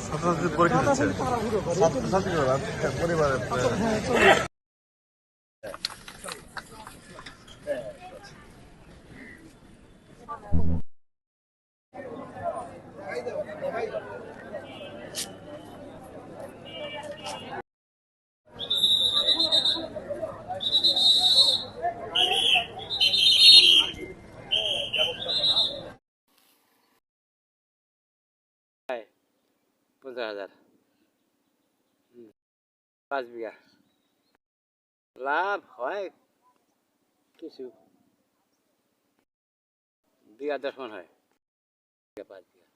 ছাত্রছাত্রী পরীক্ষা দিচ্ছে ছাত্রছাত্রীরা পরিবারের $15,000 5 বিঘা লাভ হয় কিছু 2-10 মণ হয় 5 বিঘা।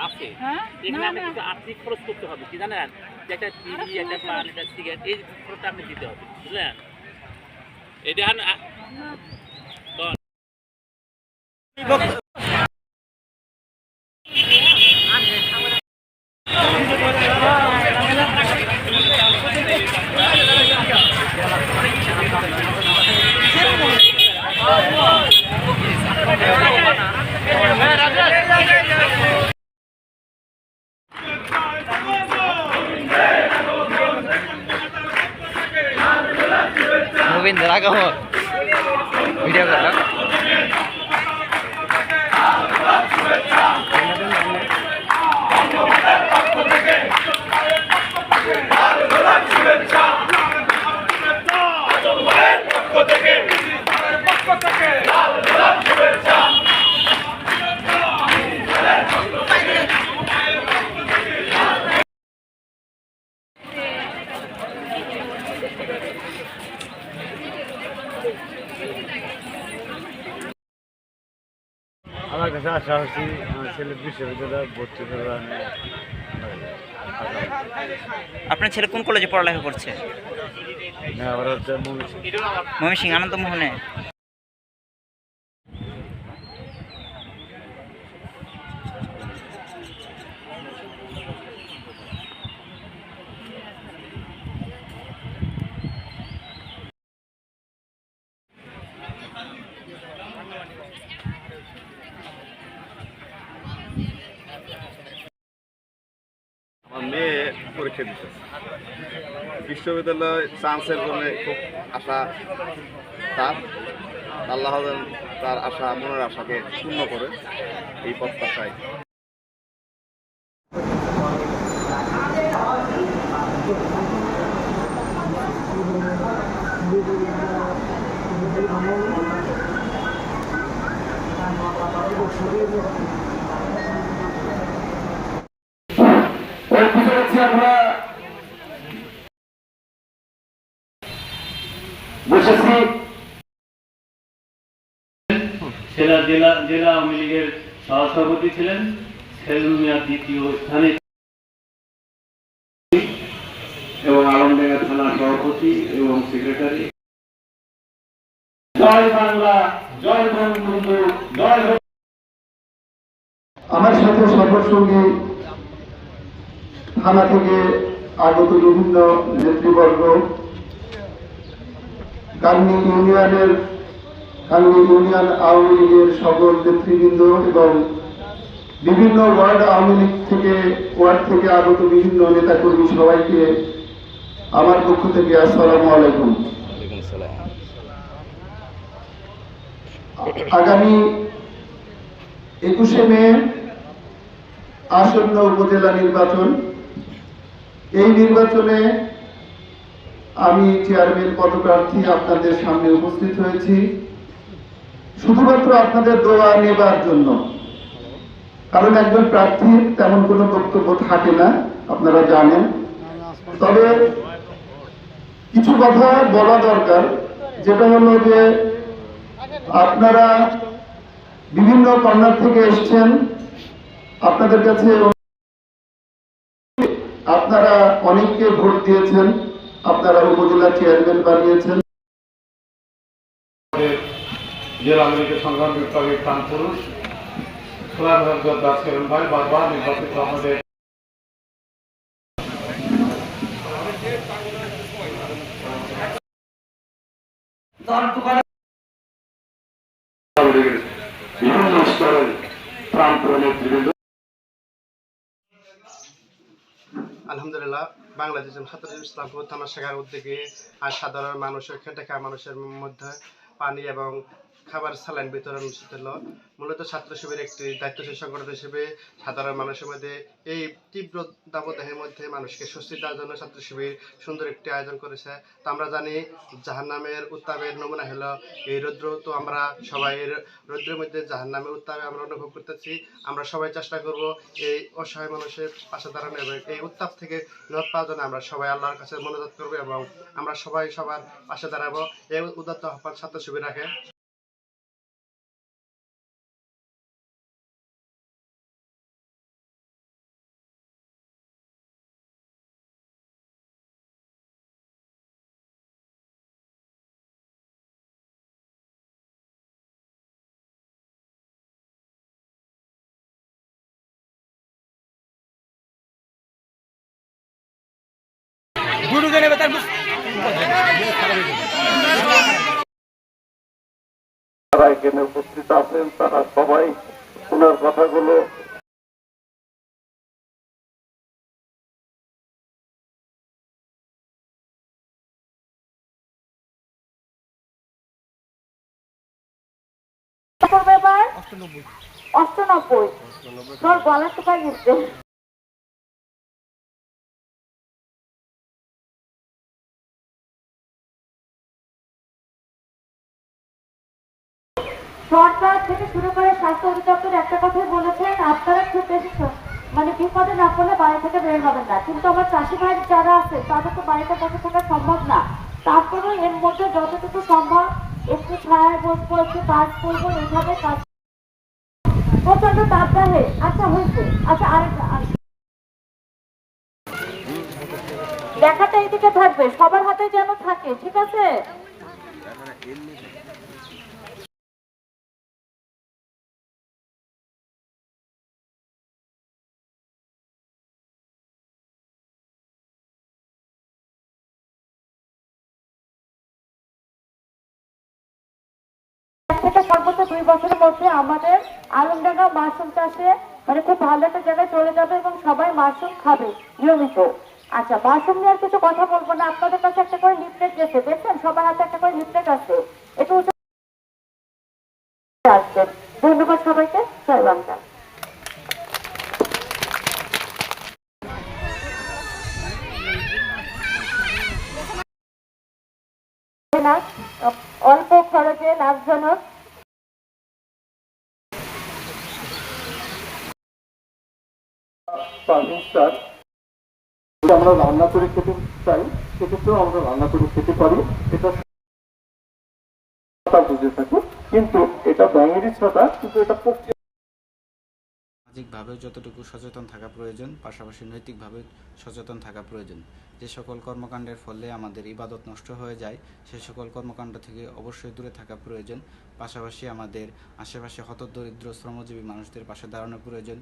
আছে এখানে আমি কিছু আর্থিক খরচ করতে হবে কি জানেন, যে একটা টিভি, একটা পান, একটা সিগারেট, এই খরচটা আপনি দিতে হবে, বুঝলেন? এটা Moviendo la como video कर আমার কাছে আশা হচ্ছি আমার ছেলে বিশ্ববিদ্যালয়ে ভর্তি করবে। আপনার ছেলে কোন কলেজে পড়ালেখা করছে? আবার হচ্ছে ময়মনসিংহ আনন্দমোহনে। পরীক্ষা দিচ্ছে। বিশ্ববিদ্যালয় চান্সের জন্য খুব আশা তার, আল্লাহ যেন তার আশা, মনের আশাকে পূর্ণ করে, এই প্রত্যাশায়। আমরা বসেছি জেলা আওয়ামী লীগের সহসভাপতি ছিলেন, সেলুন মিয়া দ্বিতীয় স্থানে এবং আলমডাঙ্গা থানা সভাপতি এবং সেক্রেটারি। জয় বাংলা, জয় বঙ্গবন্ধু, জয়। আমার সাথে সফর সঙ্গী থানা থেকে আগত বিভিন্ন নেতৃবর্গ, কান্দি ইউনিয়ন আওয়ামী লীগের সকল নেতৃবৃন্দ এবং বিভিন্ন ওয়ার্ড আওয়ামী লীগ ওয়ার্ড থেকে আগত বিভিন্ন নেতাকর্মী, সবাইকে আমার পক্ষ থেকে আসসালামু আলাইকুম। আগামী 21শে মে আসন্ন উপজেলা নির্বাচন। এই নির্বাচনে আমি চেয়ারম্যান পদপ্রার্থী আপনাদের সামনে উপস্থিত হয়েছি শুধুমাত্র আপনাদের দোয়া নেবার জন্য, কারণ একজন প্রার্থীর তেমন কোনো বক্তব্য থাকে না, আপনারা জানেন। তবে কিছু কথা বলা দরকার, যেটা হলো যে আপনারা বিভিন্ন কর্নার থেকে এসছেন, আপনাদের কাছে আপনারা অনেককে ভোট দিয়েছেন, আপনারা উপজেলা চেয়ারম্যান বানিয়েছেন। জেলা আওয়ামী লীগের সংগ্রাম বিভাগের প্রাণ পুরুষ ভাই বারবার নির্বাচিত আমাদের বিভিন্ন স্তরের প্রাণপুর নেতৃবৃন্দ। আলহামদুলিল্লাহ, বাংলাদেশ ছাত্র ইসলামপুর থানা শাখার উদ্যোগে আর সাধারণ মানুষের খেটে খাওয়া মানুষের মধ্যে পানি এবং খাবার স্যালাইন বিতরণ অনুষ্ঠিত হলো। মূলত ছাত্র শিবিরের একটি দায়িত্বশীল সংগঠন হিসেবে সাধারণ মানুষের মধ্যে এই তীব্র দাবদাহের মধ্যে মানুষকে স্বস্তি দেওয়ার জন্য ছাত্র শিবির সুন্দর একটি আয়োজন করেছে। তো আমরা জানি জাহান্নামের উত্তাপের নমুনা হলো এই রৌদ্র। তো আমরা সবাই রৌদ্রের মধ্যে জাহান্নামের উত্তাপে আমরা অনুভব করতেছি। আমরা সবাই চেষ্টা করব এই অসহায় মানুষের পাশে দাঁড়ানো এবং এই উত্তাপ থেকে নিরাপদ পাওয়ার জন্য আমরা সবাই আল্লাহর কাছে মনোজাত করবো এবং আমরা সবাই সবার পাশে দাঁড়াবো। এই উদাত্ত আহ্বান ছাত্র শিবির রাখে। যারা এখানে উপস্থিত আছেন তারা সবাই ওনার কথাগুলো অষ্টানব্বই তোর গলা শুকায় গেছে। সরকার থেকে শুরু করে স্বাস্থ্য অধিদপ্তর একটা কথাই বলেছেন, আপনারা খুব বেশি বিপদে না পড়লে বাড়ি থেকে বের হবেন না। কিন্তু আমার চাষি ভাই যারা আছে তাদের তো বাড়িতে বসে থাকা সম্ভব না। তারপরেও এর মধ্যে যতটুকু সম্ভব একটু ছায়ায় বসবো, একটু কাজ করবো, এইভাবে কাজ। প্রচন্ড তাপদাহে। আচ্ছা হয়েছে, আচ্ছা আরেকটা দেখাটা এইদিকে থাকবে, সবার হাতে যেন থাকে, ঠিক আছে? সর্বোচ্চ 2 বছরের মধ্যে আমাদের আলমডাঙ্গা মাশরুম চাষে খুব ভালো একটা জায়গায় চলে যাবে এবং সবাই মাশরুম খাবে নিয়মিত। আচ্ছা, ভাষণ নিয়ে আর কিছু কথা বলবো না। আপনাদের কাছে একটা করে লিফলেট গেছে, দেখছেন সবার হাতে একটা করে লিফলেট আছে, একটু আসবেন। ধন্যবাদ সবাইকে, জয় বাংলা। অল্প খরচে লাভজনক আমরা রান্না করে খেতে চাই, সেক্ষেত্রেও আমরা রান্না করে খেতে পারি, এটা বুঝে থাকি। কিন্তু এটা ব্যাঙেরই ছাতা, কিন্তু এটা প্রক্রিয়া সামাজিকভাবে যতটুকু সচেতন থাকা প্রয়োজন, পাশাপাশি নৈতিকভাবে সচেতন থাকা প্রয়োজন। যে সকল কর্মকাণ্ডের ফলে আমাদের ইবাদত নষ্ট হয়ে যায়, সে সকল কর্মকাণ্ড থেকে অবশ্যই দূরে থাকা প্রয়োজন। পাশাপাশি আমাদের আশেপাশে হতদরিদ্র শ্রমজীবী মানুষদের পাশে দাঁড়ানো প্রয়োজন।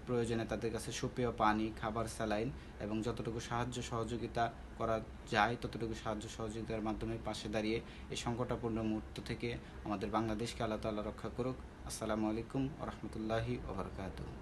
প্রয়োজনে তাদের কাছে সুপেয় পানি, খাবার, স্যালাইন এবং যতটুকু সাহায্য সহযোগিতা করা যায় ততটুকু সাহায্য সহযোগিতার মাধ্যমে পাশে দাঁড়িয়ে এই সংকটাপূর্ণ মুহূর্ত থেকে আমাদের বাংলাদেশকে আল্লাহ তাআলা রক্ষা করুক। আসসালামু আলাইকুম ওয়া রাহমাতুল্লাহি ওয়া বারাকাতুহু।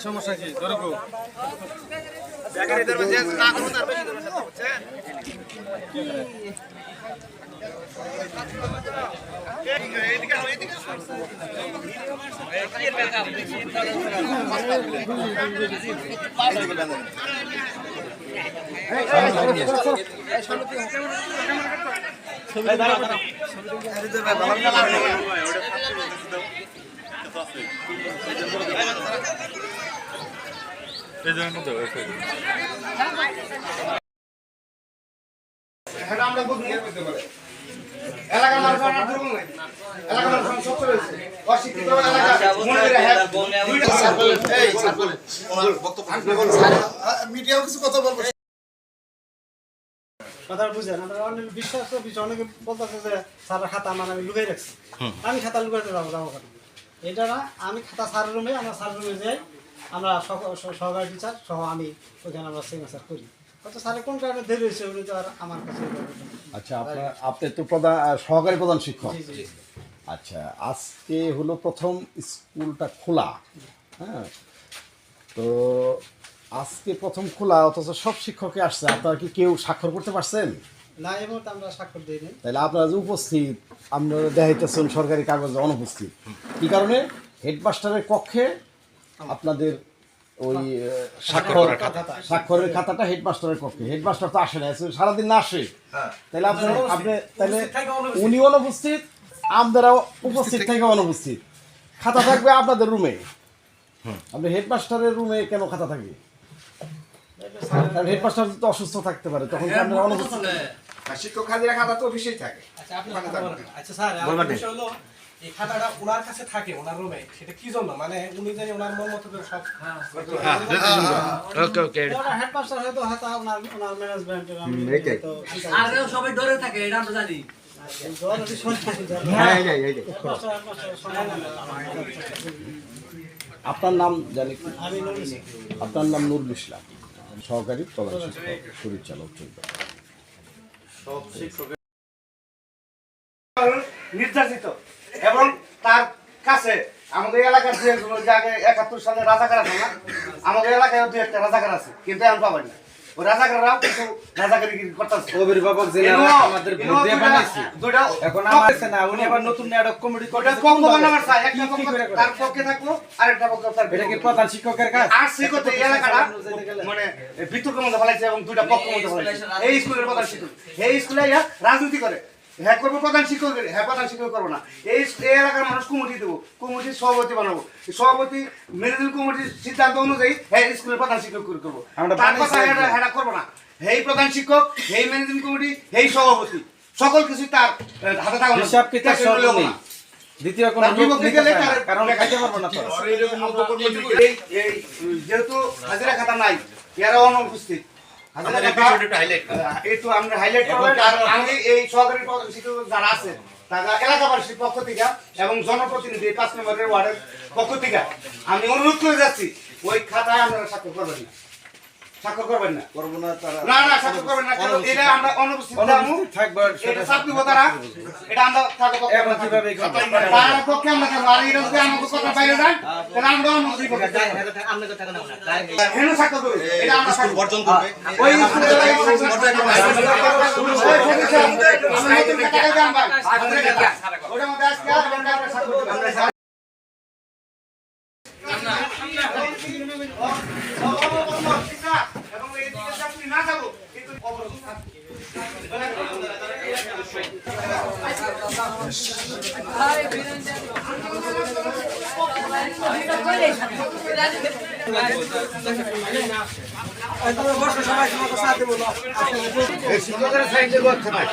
সমস্যা কি কথা বুঝেন, আমরা অনেক বিশ্বাস অনেকে বলতেছে যে স্যারের খাতা আমার আমি লুকাই রাখছি। আমি খাতা লুকাইতে যাবো এটা না, আমি খাতা স্যারের রুমে, আমরা স্যারের রুমে যাই, আমরা সহকারী টিচার সহ আমি ওইখানে আমরা সিগনেচার করি। হয়তো স্যারের কোন কারণে দেরি হয়েছে উনি তো আর আমার কাছে। আচ্ছা, আপনি তো সহকারী প্রধান শিক্ষক। আচ্ছা, আজকে হলো প্রথম স্কুলটা খোলা, হ্যাঁ, তো আজকে প্রথম খোলা, অথচ সব শিক্ষকই আসছে, আপনারা কি কেউ স্বাক্ষর করতে পারছেন? না, এই মুহূর্তে আমরা স্বাক্ষর দিইনি। তাহলে আপনারা যে উপস্থিত, আপনারা দেখাইতেছেন সরকারি কাগজে অনুপস্থিত, কি কারণে? হেডমাস্টারের কক্ষে আপনাদের ওই স্বাক্ষরের খাতাটা হেডমাস্টারের কক্ষে, হেডমাস্টার তো আসে না, সারাদিন না আসে, তাহলে আপনি তাহলে উনি অনুপস্থিত, আমরাও উপস্থিত থেকে অনুপস্থিত। খাতা থাকবে আপনাদের রুমে, আপনি হেডমাস্টারের রুমে কেন খাতা থাকবে? হেডমাস্টার তো অসুস্থ থাকতে পারে, তখন আপনারা অনুপস্থিত। শিক্ষক হাজিরা খাতা তো অফিসেই থাকে। আচ্ছা স্যার, আমার বিষয় হলো এই খাতাটা ওনার কাছে থাকে ওনার রুমে, সেটা কি জন্য? মানে উনি জানি ওনার মন মতো করে সব হেডমাস্টার হয়তো ওনার ম্যানেজমেন্টের, আমি তো সবাই ডরে থাকে, এটা আমরা জানি। আপনার নাম জানি কি? আপনার নাম নুরুল ইসলাম, সহকারী প্রধান শিক্ষক পরিচালক নির্যাতিত এবং তার কাছে আমাদের এলাকার যে আগে 71 সালে রাজাকার আছে না, আমাদের এলাকায় 2-1টা রাজাকার আছে, কিন্তু এখন পাবেন না। ওই রাজাকাররাও কিছু রাজাকারি করতেছে। অভিভাবক জেলা আমাদের ভোট দিয়ে বানাইছি, এখন আমারছে না, উনি আবার নতুন নাটক কমিটি করে কম কম নাম্বার চাই, একটা পক্ষ তার পক্ষে থাকবো আরেকটা পক্ষ তার। এটা কি প্রধান শিক্ষকের কাজ? আর শিক্ষক এই এলাকাটা মানে বিতর্কের মধ্যে ফেলাইছে এবং দুইটা পক্ষের মধ্যে ফেলাইছে। এই স্কুলের প্রধান শিক্ষক এই স্কুলে রাজনীতি করে, হ্যাঁ করবো প্রধান শিক্ষক, হ্যাঁ প্রধান শিক্ষক করবো না। এই এলাকার মানুষ কমিটি দেবো, কমিটির সভাপতি বানাবো, সভাপতি ম্যানেজিং কমিটির সিদ্ধান্ত অনুযায়ী হ্যাঁ স্কুলের প্রধান শিক্ষক করবো। তার কথা হ্যাঁ করবো না। এই প্রধান শিক্ষক, এই ম্যানেজিং কমিটি, এই সভাপতি সকল কিছু তার হাতে থাকবে। হিসাব কিতাব সব নেই, দ্বিতীয় কোনো লোক নিতে চায় না, কারণ খাইতে পারবো না তো। এই যেহেতু হাজিরা খাতা নাই, এরা অনুপস্থিত, একটু আমরা হাইলাইট করবো। আর আমি এই সহকারী শিক্ষক যারা আছে তারা এলাকাবাসীর পক্ষ থেকে এবং জনপ্রতিনিধি 5 নম্বরের ওয়ার্ডের পক্ষ থেকে আমি অনুরোধ করে যাচ্ছি, ওই খাতায় আপনারা স্বাক্ষর করবেন না, স্বাক্ষর করবেন না, করবো না তারা, না না স্বাক্ষর করবেন না, কারণ এটা আমরা অনুপস্থিত থাকবো, এটা চাকরিব তারা, এটা আমরা থাকবো এখন কিভাবে তার পক্ষে আমরা থাকবো। আর এটা যদি আমাদের কথা বাইরে যান তাহলে আমরা অনুমতি করতে চাই, আমরা তো থাকবো না, হেন স্বাক্ষর করবে, এটা আমরা স্কুল বর্জন করবে, ওই স্কুলে ওটা মধ্যে আজকে আমরা স্বাক্ষর করব। না যাবো কিন্তু শিক্ষকের সাইডে করতে পারে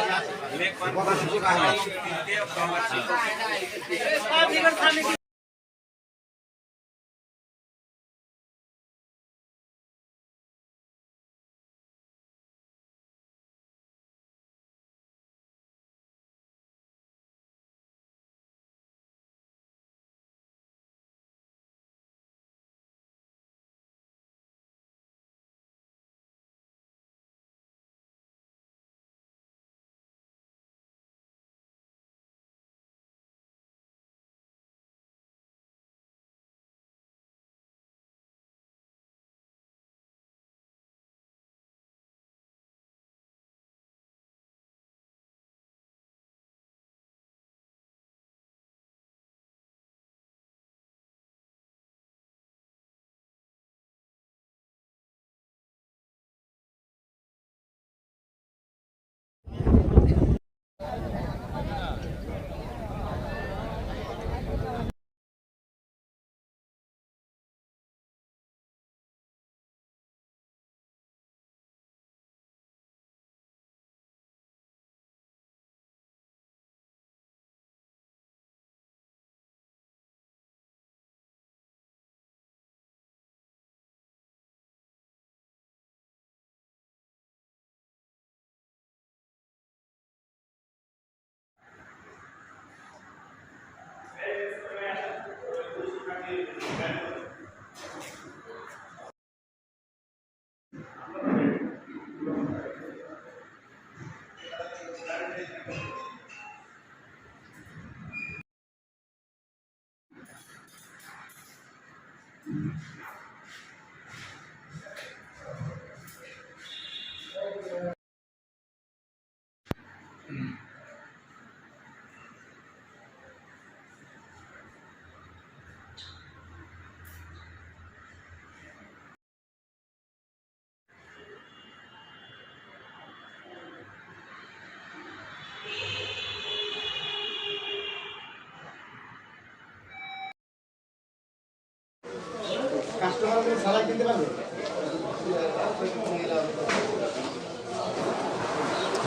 কাস্টমারদের সালাদ দিতে পারবে?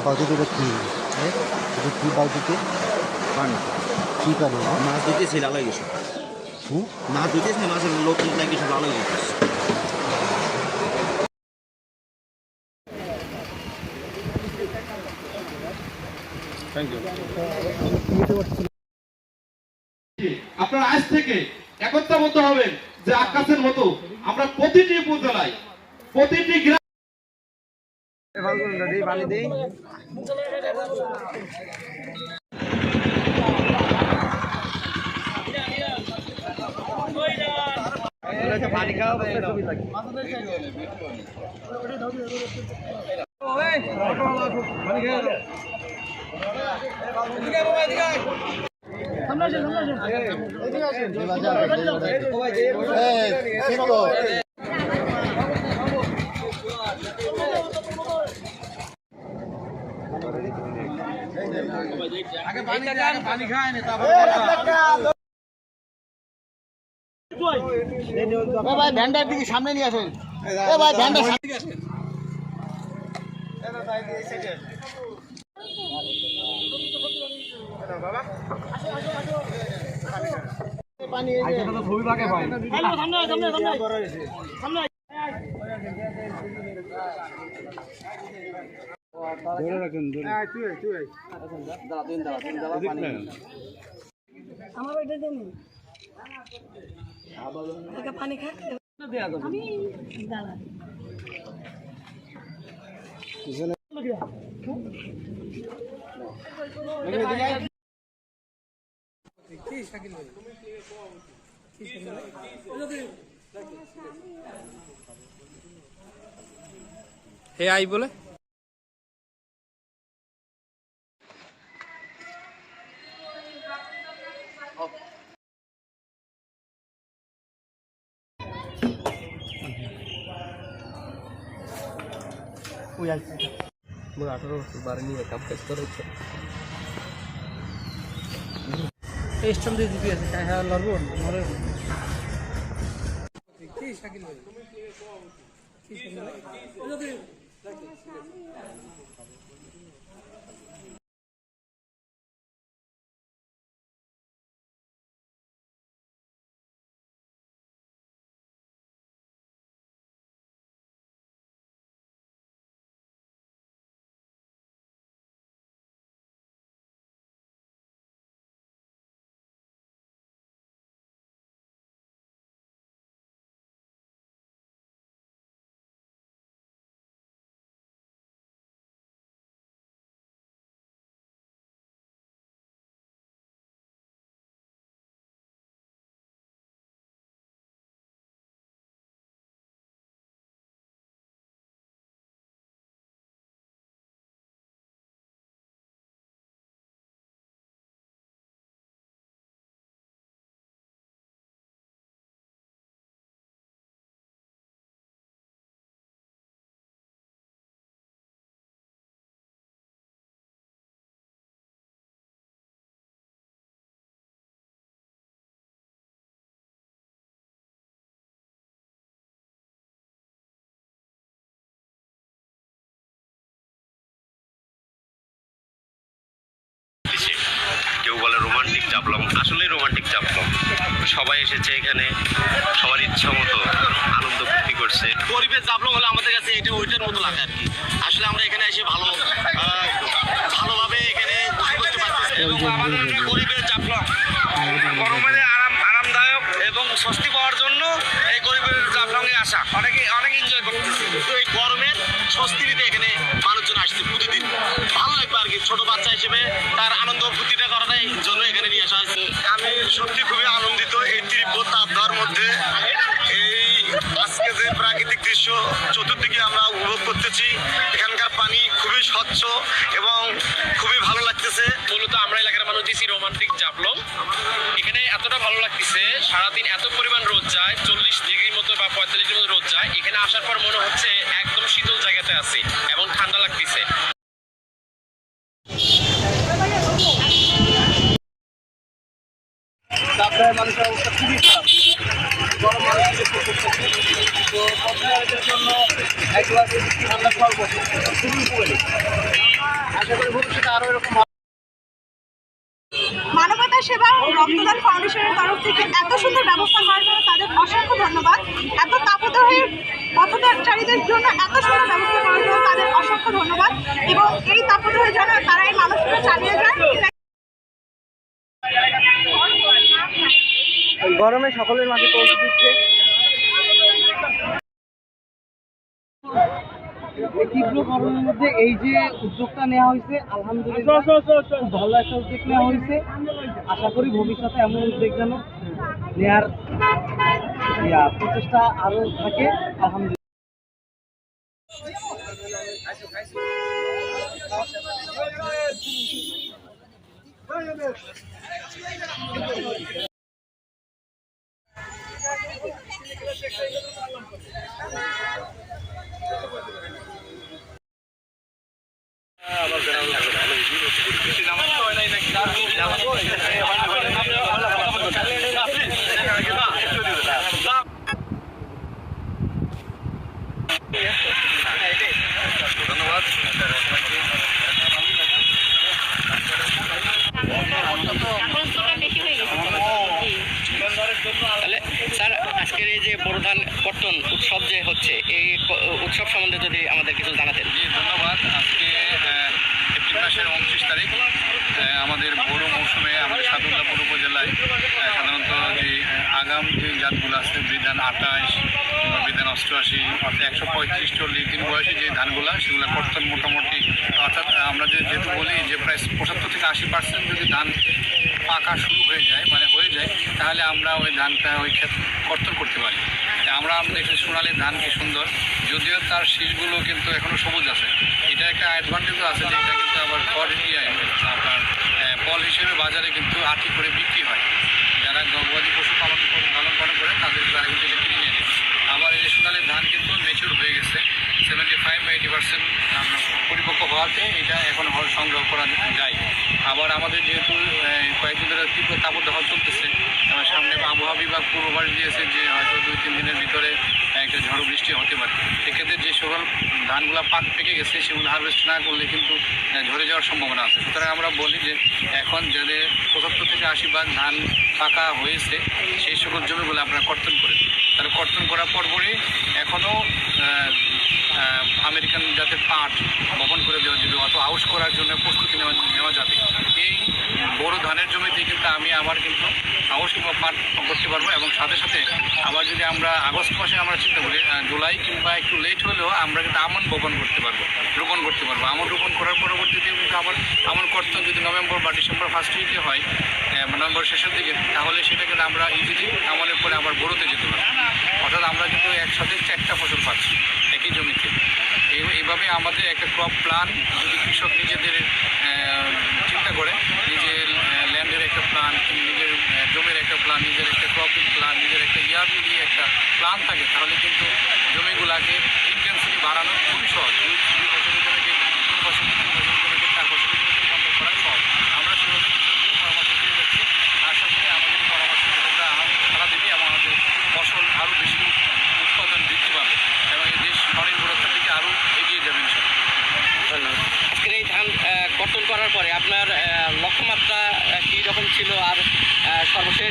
বালতিটা কি? এটা কি বালতিতে? পানি। কি পানি? মাছ দিতেছি লাল হয়ে গেছে। মাছ দিতেছি না, মাছের লোক নাকি সব লাল হয়ে গেছে। আপনারা আজ থেকে একত্রবদ্ধ হবেন যে আকাশের মতো আমরা প্রতিটি উপজেলায় প্রতিটি গ্রাম পানি খাওয়া পানি খায় না ভাই ভ্যানটার দিকে সামনে নিয়ে আসেন ভাই ভ্যানটা সামনে নিয়ে আসেন পানি ছবি পাকে ভাই সামনে সামনে সামনে ধরে রাখুন তুই আমার এটা দেন পানি খা আমি দাঁড়া হে আই বলে ওই আছে মোর 18 বছর বারে নিয়ে কাম কাজ করেছে এই স্ট্যান্ড দিয়ে দিবি আছে হ্যাঁ লড়বো মরে কি শাকিল ভাই কি শাকিল কেউ বলে রোমান্টিক জাফলং, আসলে রোমান্টিক জাফলং। সবাই এসেছে এখানে, সবার ইচ্ছা মতো আনন্দ ফুর্তি করছে। পরিবেশ জাফলং হলে আমাদের কাছে এটা ওইটার মতো লাগে আর কি। আসলে আমরা এখানে এসে ভালোভাবে এখানে করতে পারতেছি। পরিবেশ জাফলং গরমে আরামদায়ক এবং স্বস্তি পাওয়ার জন্য এই গরিবের জাফলংয়ে আসা অনেক এনজয় করতেছে। তো এই গরমের স্বস্তি নিতে এখানে মানুষজন আসছে প্রতিদিন। ভালো লাগবে আর কি, ছোট বাচ্চা হিসেবে তার আনন্দ ফুর্তিটা করাটাই জন্য এখানে নিয়ে আসা হয়েছে। আমি সত্যি খুবই আনন্দিত এই তীব্র তাপদার মধ্যে এই আজকে যে প্রাকৃতিক দৃশ্য চতুর্দিকে আমরা উপভোগ করতেছি। এখানকার পানি খুবই স্বচ্ছ এবং খুবই ভালো লাগতেছে। মূলত আমরা এলাকার মানুষ দিচ্ছি রোমান্টিক জাফলং। এখানে এতটা ভালো লাগতেছে, সারাদিন এত পরিমাণ রোদ যায়, 40 ডিগ্রির মতো বা 45 ডিগ্রির মতো রোদ যায়। এখানে আসার পর মনে হচ্ছে একদম শীতল জায়গাতে আছি এবং ঠান্ডা লাগতেছে। মানুষের অবস্থা খুবই খারাপ, গরম মানুষের তো পথচারীদের জন্য এক গ্লাস ঠান্ডা শরবত খুবই উপকারী। আশা করি ভবিষ্যতে আরো এরকম মানবতা সেবা রক্তদান ফাউন্ডেশনের তরফ থেকে এত সুন্দর ব্যবস্থা করার জন্য তাদের অসংখ্য ধন্যবাদ। এত তাপদাহী পথচারীদের জন্য এত সুন্দর ব্যবস্থা করার জন্য তাদের অসংখ্য অসংখ্য ধন্যবাদ এবং এই তাপদ্রয় যেন তারা এই মানুষগুলো চালিয়ে যায়। গরমে সকলের মাঝে পৌঁছে দিচ্ছে। তীব্র গরমের মধ্যে এই যে উদ্যোগটা নেওয়া হয়েছে, আলহামদুলিল্লাহ খুব ভালো একটা উদ্যোগ নেওয়া হয়েছে। আশা করি ভবিষ্যতে এমন উদ্যোগ যেন নেওয়ার প্রচেষ্টা আরো থাকে। আলহামদুলিল্লাহ। তাহলে স্যার, আজকের এই যে বড় ধান কর্তন উৎসব যে হচ্ছে, এই উৎসব সম্বন্ধে যদি আমাদের কিছু জানাতেন। জি ধন্যবাদ। আজকে এপ্রিল মাসের 29 তারিখ আমাদের বড় মৌসুমে আমাদের সাদুল্লাপুর উপজেলায় সাধারণত যে আগাম যে জাতগুলো আছে বিধান 28 কিংবা বিধান 88 অর্থাৎ 135-40 দিন বয়সী যে ধানগুলো সেগুলো কর্তন মোটামুটি, অর্থাৎ আমরা যেহেতু বলি যে প্রায় 75 থেকে 80% যদি ধান পাকা শুরু হয়ে যায় তাহলে আমরা ওই ধানটা ওই ক্ষেত কর্তন করতে পারি। আমরা দেখছি সোনালি ধান কি সুন্দর, যদিও তার শীষগুলো কিন্তু এখনো সবুজ আছে। এটা একটা অ্যাডভান্টেজও আছে যে এটা কিন্তু আবার আপনার ফল হিসেবে বাজারে কিন্তু আটি করে বিক্রি হয়। যারা গবাদি পশু পালন করে তারা কিন্তু এটা কিনে নিয়ে নেয়। আবার এই সোনালি ধান কিন্তু মেচুর হয়ে গেছে, 75-80% পরিপক্ক হওয়াতে এটা এখন সংগ্রহ করা যায়। আবার আমাদের যেহেতু কয়েকদিন ধরে তীব্র তাপদাহ চলতেছে, সামনে আবহাওয়া বিভাগ পূর্বাভাস দিয়েছে যে হয়তো 2-3 দিনের ভিতরে একটা ঝড় বৃষ্টি হতে পারে। সেক্ষেত্রে যে সকল ধানগুলো পাক পেকে গেছে সেগুলো হারভেস্ট না করলে কিন্তু ঝরে যাওয়ার সম্ভাবনা আছে। সুতরাং আমরা বলি যে এখন যাদের 75 থেকে 80 ধান পাকা হয়েছে সেই সকল জমিগুলো আপনারা কর্তন করে দিন। তাহলে কর্তন করার পরপরই এখনও আমেরিকান জাতের পাট বপন করে দেওয়া যাবে অথবা আউশ করার জন্য প্রস্তুতি নেওয়া যাবে। এই বড় ধানের জমিতে কিন্তু আমি আবার কিন্তু আউশ কিংবা পাট করতে পারবো এবং সাথে সাথে আবার যদি আমরা আগস্ট মাসে আমরা চিন্তা করি জুলাই কিংবা একটু লেট হলেও আমরা কিন্তু আমন রোপণ করতে পারবো। আমন রোপণ করার পরবর্তীতে কিন্তু আবার আমন কর্তন যদি নভেম্বর বা ডিসেম্বর ফার্স্ট উইকে হয়, নভেম্বর শেষের দিকে, তাহলে সেটা কিন্তু আমরা ইজিলি আমনের পরে আবার বড়োতে যেতে পারবো। অর্থাৎ আমরা কিন্তু একসাথে 4টা ফসল পাচ্ছি একই জমিতে। এইভাবে আমাদের একটা ক্রপ প্ল্যান যদি কৃষক নিজেদের চিন্তা করে, নিজের ল্যান্ডের একটা প্ল্যান, নিজের জমির একটা প্ল্যান, নিজের একটা ক্রপিং প্ল্যান, নিজের একটা ইয়ারলি দিয়ে একটা প্ল্যান থাকে, তাহলে কিন্তু জমিগুলাকে ইন্টেন্সিটি বাড়ানো খুবই সহজ। 2 ফসলের জমিকে 3 ফসল, 3 ফসলের জমিকে 4 ফসলের জমিকে রূপান্তর করা সহজ। আমরা সেভাবে পরামর্শ দিয়ে যাচ্ছি। আশা করি আমাদের পরামর্শ সারা দিবে এবং আমাদের ফসল আরও বেশি উৎপাদন বৃদ্ধি পাবে এবং এই দেশ স্বনির্ভরতার দিকে আরও এগিয়ে যাবে ইনশাআল্লাহ। ধন্যবাদ। আজকের এই ধান কর্তন করার পরে আপনার লক্ষ্যমাত্রা কী রকম ছিল, আর সর্বশেষ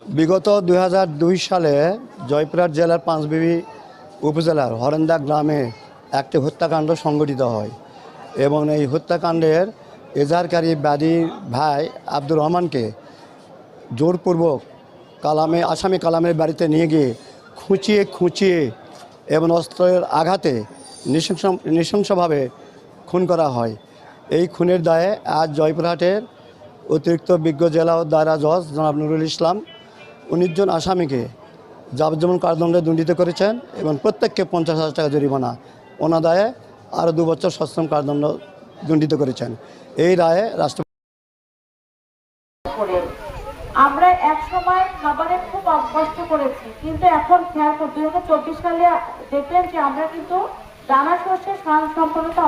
বিগত 2002 সালে জয়পুরহাট জেলার পাঁচবিবি উপজেলার হরেন্দা গ্রামে একটি হত্যাকাণ্ড সংঘটিত হয় এবং এই হত্যাকাণ্ডের এজাহারকারী বাদীর ভাই আব্দুর রহমানকে জোরপূর্বক আসামি কালামের বাড়িতে নিয়ে গিয়ে খুঁচিয়ে এবং অস্ত্রের আঘাতে নৃশংসভাবে খুন করা হয়। এই খুনের দায়ে আজ জয়পুরহাটের অতিরিক্ত বিজ্ঞ জেলা ও দায়রা জজ জনাব নুরুল ইসলাম 19 জন আসামিকে যাবজ্জীবন কারাদণ্ডে দণ্ডিত করেছেন এবং প্রত্যেককে 50,000 টাকা জরিমানা অনাদায়ে আরও 2 বছর সশ্রম কারাদণ্ড দণ্ডিত করেছেন। এই রায়ে রাষ্ট্রপতি আমরা এক সময় খাবারে খুব কষ্ট করেছি, কিন্তু এখন খেয়াল করে 2024 সালে দেখলেন যে আমরা কিন্তু দানা শস্যের সম্পূর্ণতা